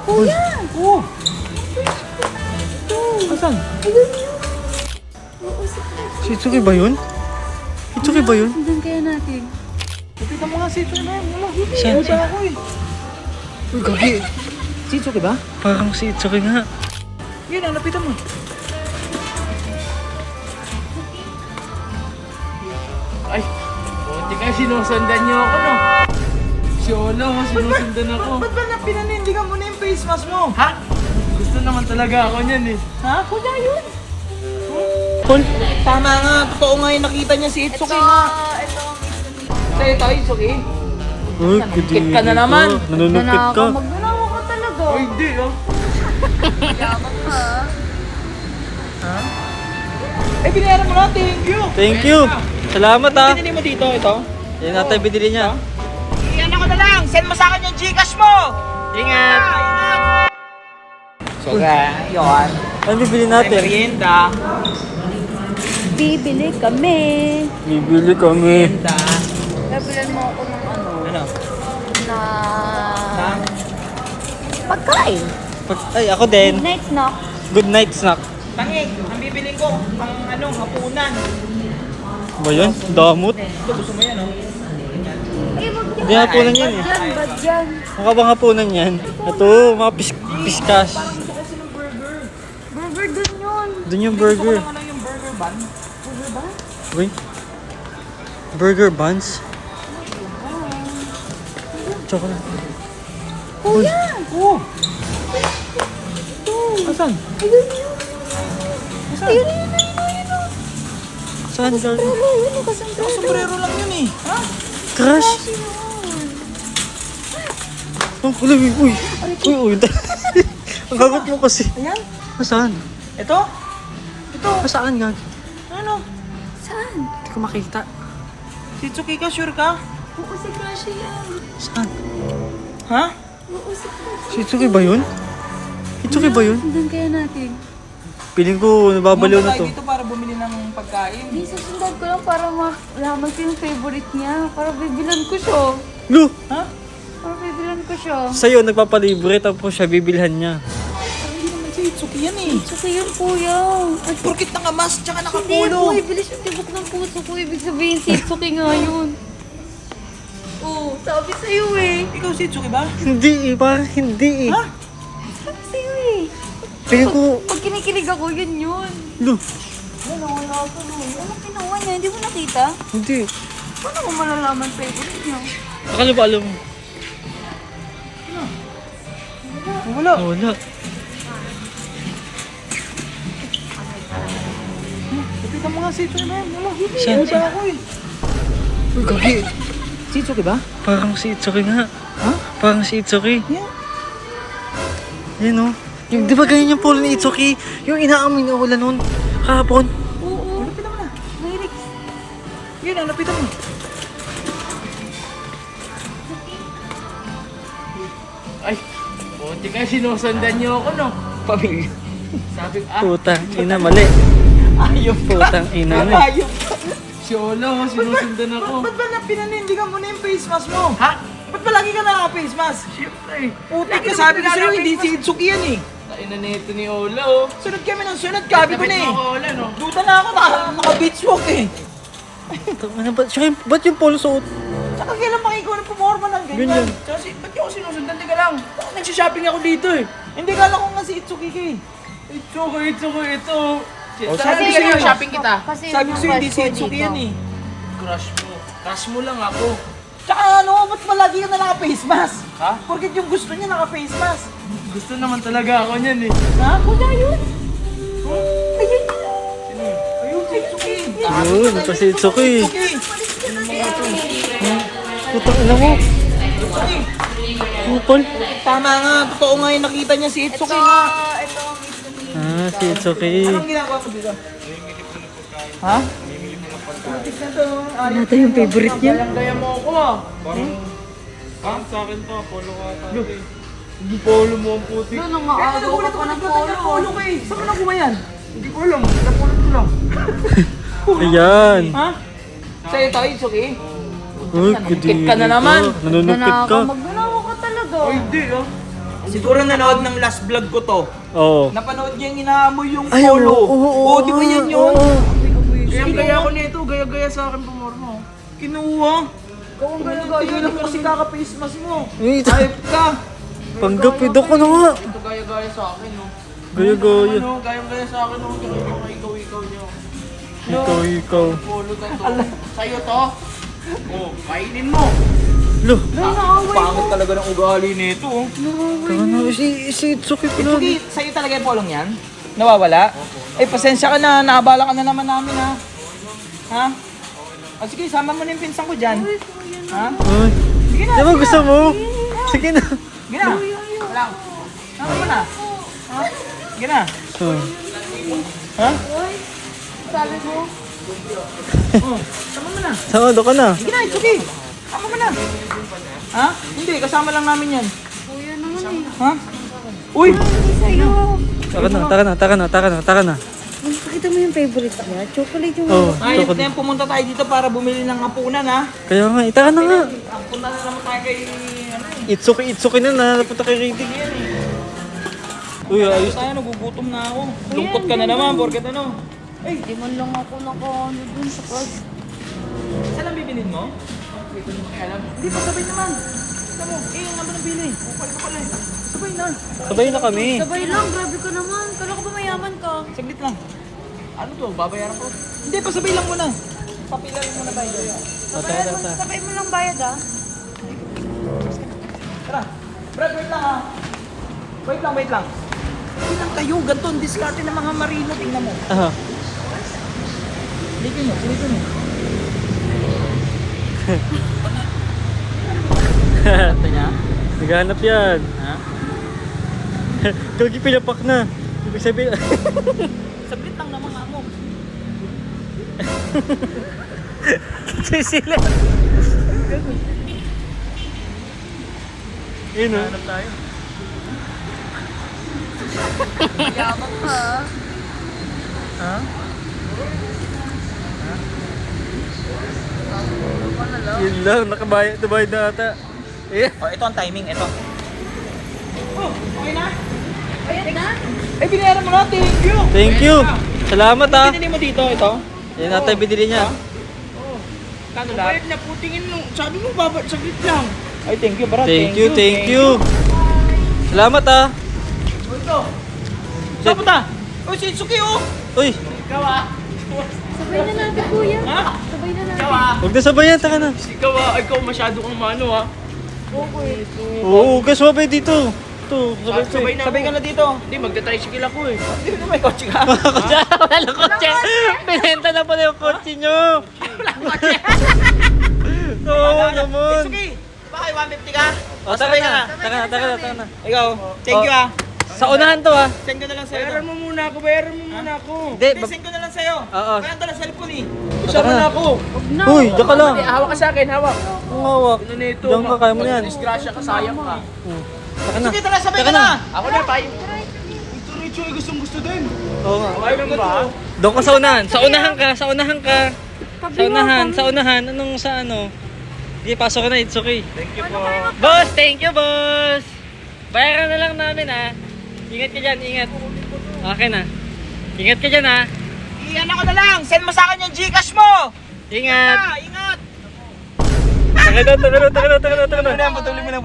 Kuya! Oo. Asan? Ayun yun. Oo, Si Itsuki ba yun? Itsuki ba yun? Sundan kaya natin. Lapitan mo nga si Itsuki na yun. Wala. Saan? Wala ako eh. Uy, gagi. Si Itsuki ba? Parang si Itsuki nga. Yun, lapitan mo. Ay, buti ka sinusundan niyo ako, no? Si Olo, sinusundan ako. Ba't ba pinanindigan ka muna yung face mask mo? Ha? Gusto naman talaga ako niyan eh. Ha? Kuya yun. Paul? Tama nga, totoo nga yung nakita niya si Itsuki nga. Ito ang Sa'yo tayo, Itsuki. Uy, Nanunukit ka na naman. Nanunukit ka. Magnanawa ka talaga. Ay, hindi ah. Yaman ka. Eh, binayaran mo na, thank you. Thank you. Salamat ah. Binili mo dito, ito. Yan natin binili niya. Iyan ako na lang, send mo sa akin yung Gcash mo. Ingat. So, yun. Ano bibili natin? Merienda. Bibili kami. Bibili kami. Merienda. Nabilan mo ako ng ano, Ano? na Ha? pagkain. Ay, ako din. Night snack. Good night snack. Tangig, ang bibiling ko, ang hapunan. Ba yun? Damot. Ito, gusto mo yan, oh. Eh, wag yan. Hindi hapunan yan eh. Yan, bad yan. Mukha bang hapunan yan? Ito, mga piskas. Gusto kasi ng burger. Burger dun yun. Doon yung burger. Gusto ko lang yung burger bun. Burger ba? Uy. Burger buns. Chocolate. Kuya! Oo. Ito. Asan? Ayun yun. Asan? Ayun yun, ayun yun, ayun. Saan? Pero yun, kasombrero. Sombrero lang yun eh. Ha? Crush? Kasi yun. Oh, uy, uy. Uy, uy. Ang gagot mo kasi. Ayan. Saan? Ito? Ito. Saan nga? Ano? Saan? Hindi ko makita. Si Itsuki ka, sure ka? Oo, si Crush yan. Saan? Ha? Oo, si Crush. Si Itsuki ba yun? Itsuki ba yun? Sundan kaya natin. Piling ko nababaliw na Pumunta to. tayo dito para bumili ng pagkain. Hindi, susundan ko lang para malaman ko yung favorite niya. Para bibilan ko siya. Lu! Ha? Para bibilan ko siya. Sa'yo, nagpapalibre tapos siya bibilhan niya. Parang hindi naman si Itsuki yan eh. So, yun, kuya. Ay, Porkit naka-mask tsaka hindi, naka-polo. boy. Bilis yung tibok ng puso ko. Ibig sabihin, si Itsuki nga yun. Oo, sabi sa'yo eh. Ikaw si Itsuki ba? Hindi eh, parang hindi eh. Ha? Sabi sa'yo eh. Piling ko, Pag kinikilig ako, yun yun. lu, Ano, wala ako nun. Anong kinuha niya? Hindi mo nakita? hindi. Paano ko malalaman favorite niya? Akala ba alam mo? Wala. Wala. Lapitan mo nga si Itsuki na yun. Wala. Saan? Wala ako eh. Uy, gagi. Si Itsuki ba? Parang si Itsuki nga. Ha? Parang si Itsuki. Yan. Yan o. Yung, di ba ganyan yung polo ni Itsuki? Yung inaamoy na wala noon. Kahapon. Oo. Lapitan mo na. Lyrics. Yun, lapitan mo. Ay, buti ka sinusundan niyo ako, no? Pamilya. Sabi ko, Putang ina, mali. ayop ka. Putang ina mo. Ayop ka. Si Olo, sinusundan ako. Ba't ba pinanindigan mo na yung face mask mo? Ha? Ba't ba lagi ka naka-face mask? Siyempre. Putik ka, sabi ko sa'yo, hindi si Itsuki yan eh. Taina na ito ni Olo. Sunod kami ng sunod, gabi ko na eh. Duda na ako, naka-beach walk eh. Ano ba? Siya, ba't yung polo suot? Saka kailan pa ikaw ng pumorma ng ganyan? Ganyan. Kasi, ba't yung ako sinusundan? Teka lang. Nagsishopping ako dito eh. Hindi, kala ko nga si Itsuki ka eh. Itsuki, ito. Sabi ko sa'yo, shopping kita. Kasi Sabi ko yung sa'yo, hindi si crush ko Itsuki dito. yan eh. Crush mo. Crush mo lang ako. Tsaka ano, ba't palagi ka na naka-face mask? Ha? Porkit yung gusto niya naka-face mask. Gusto naman talaga ako niyan eh. Ha? Kuya yun. Ayun yun. Ayun, si Itsuki. Yun, ito si Itsuki. Putang ina mo. Itsuki. Pupol. Tama nga, totoo nga yung nakita niya si Itsuki Ito, nga. ito ang gusto niya. Ah, si Itsuki. Anong ginagawa ko dito? Ha? Putik na to. Ano ito yung favorite niya? Gaya mo ako ah. Parang sa akin to, polo ka tayo. Hindi polo mo ang putik. Doon, ang maaagaw ka pa ng polo. Polo ko eh. Saan mo nakuha yan? Hindi ko alam. Napulot ko lang. Ayan. Ha? Sa'yo tayo, Itsuki? Uy, Nanunukit ka na naman. Nanunukit ka. Magnanawa ka talaga. Ay, hindi ah. Siguro nanood ng last vlog ko to. Oo. Napanood niya yung inaamoy yung Ay, polo. oo, Di ba yan yun? oo. Gaya-gaya ko nito, gaya-gaya sa akin pumorno. Kinuha. Ikaw ang gaya-gaya lang kasi kaka-face mask mo. Uy, Ayop ka. panggapid ako na nga. Ito gaya-gaya sa akin, no? Gaya-gaya. Ano, gaya-gaya sa akin, no? Tsaka yung mga ikaw-ikaw niyo. Ikaw. Polo na to. Sa'yo to. Oh, kainin mo. Lo, Pangit talaga ng ugali nito. ano, si Itsuki pala. Sige, sa'yo talaga yung polong yan? Nawawala? Eh, pasensya ka na. Naabala ka na naman namin, ha? Ha? O sige, sama mo na yung pinsan ko dyan. Ha? Ay, Sige na, di ba sige gusto na. mo? Sige na. Sige na. Wala. Sama mo na. Ha? Sige na. Oh. Ha? Sabi mo, Oh, sama mo na. Sama ka na. Sige na, it's okay. Sama mo na. Ha? Hindi, kasama lang namin yan. kuya naman eh. Ha? Uy! Hindi sa'yo. Taka na. Pakita mo yung favorite niya. Chocolate yung Oh, Ay, chocolate. na pumunta tayo dito para bumili ng hapunan, ha? Kaya nga, itaka na nga. Ang punta na naman tayo kay... Ano eh? Itsuki na, napunta kay Riddick. Uy, ayos. Tayo, nagugutom na ako. Lungkot ka na naman, porket ano? Di man lang ako naka-ano dun sa card. Saan ang bibilin mo? Dito mo kaya alam. Hindi pa, sabay naman. Tama mo, yung naman ang bili. Ukal ka pala eh. Sabay na. Sabay na kami. Sabay lang, grabe ka naman. Kala ko ba mayaman ka? Saglit lang. Ano to, babayaran ko? Hindi, pasabay lang muna. Papilarin muna tayo dyan. Sabay mo lang bayad ah. Tara. Brad, wait lang ha. Wait lang. Hindi lang kayo, ganito ang diskarte ng mga marino. Tingnan mo. Aha. Silipin mo. Ito niya? Naghanap yan. Ha? Gagi pinapak na. Ibig sabihin, Saglit lang naman nga mo. sisila. Yun o. Hanap tayo. Yaman ka. Ha? Yun lang, nakabayad na ata. Eh, Oh, ito ang timing, ito. Oh, okay na? Bayad na? Ay, binayaran mo na. Thank you. thank you. Salamat ah. Binili mo dito, ito. Yan ata yung binili niya. Kano lahat? Bayad na, putingin mo. Sabi mo, saglit lang. Ay, thank you, brad. Thank you. Salamat ah. Ito. Saan punta? Uy, si Itsuki, oh. Uy, Ikaw, ah. Sabay na natin kuya. Ha? Sabay na natin. Ikaw, ah. huwag na sabayan, taka na. Ikaw masyado kang mano, ha? Oo, guys, mabay dito. Ito, sabay na Sabay ka na dito. Hindi, magta-tricycle ako, eh. Hindi na may kotse ka. Wala kotse. Pinenta na pala yung kotse nyo. Oo naman. Itsuki, baka 150 ka? O, taka na. Taka na. Ikaw, thank you, ah. Sa unahan to ah. Send ko na lang sa'yo. Bayaran mo muna ako. Hindi, Hindi, send ko na lang sa'yo. Oo. Kaya ito na cellphone, eh. Isama na ako. Uy, daka lang. Hawak ka sa akin, hawak. Ang hawak. Ano nito? Diyan ka, kaya mo yan. Disgrasya ka, sayang ka. Taka na. Sige, tara, sabay Taka ka na. Ako na, tayo. Ito, Richo, ay gustong-gusto din. Oo nga. Ayaw mo ba? Doon ka sa unahan. Sa unahan ka. Sa unahan. Anong sa ano? Sige, pasok ka na. It's okay. Thank you po. Boss, thank you, boss. Bayaran na lang namin ah. Ingat ka dyan, ingat. Okay na. Ingat ka dyan ah. Iyan ako na lang. Send mo sa akin yung Gcash mo. Ingat. Ingat. Taka na. Putulin mo na.